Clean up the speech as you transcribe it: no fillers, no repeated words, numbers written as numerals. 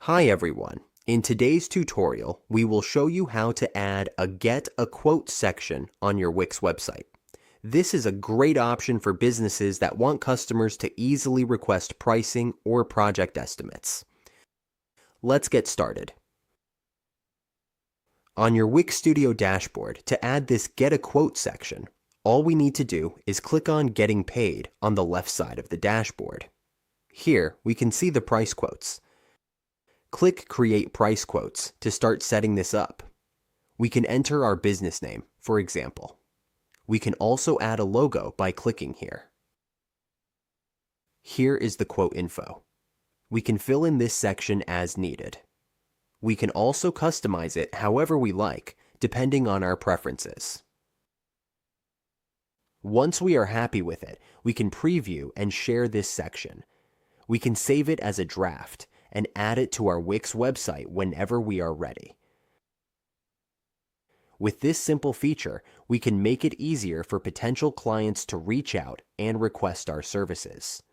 Hi everyone. In today's tutorial, we will show you how to add a Get a Quote section on your Wix website. This is a great option for businesses that want customers to easily request pricing or project estimates. Let's get started. On your Wix Studio dashboard, to add this Get a Quote section, all we need to do is click on Getting Paid on the left side of the dashboard. Here, we can see the price quotes. Click Create Price Quotes to start setting this up. We can enter our business name, for example. We can also add a logo by clicking here. Here is the quote info. We can fill in this section as needed. We can also customize it however we like, depending on our preferences. Once we are happy with it, we can preview and share this section. We can save it as a draft and add it to our Wix website whenever we are ready. With this simple feature, we can make it easier for potential clients to reach out and request our services.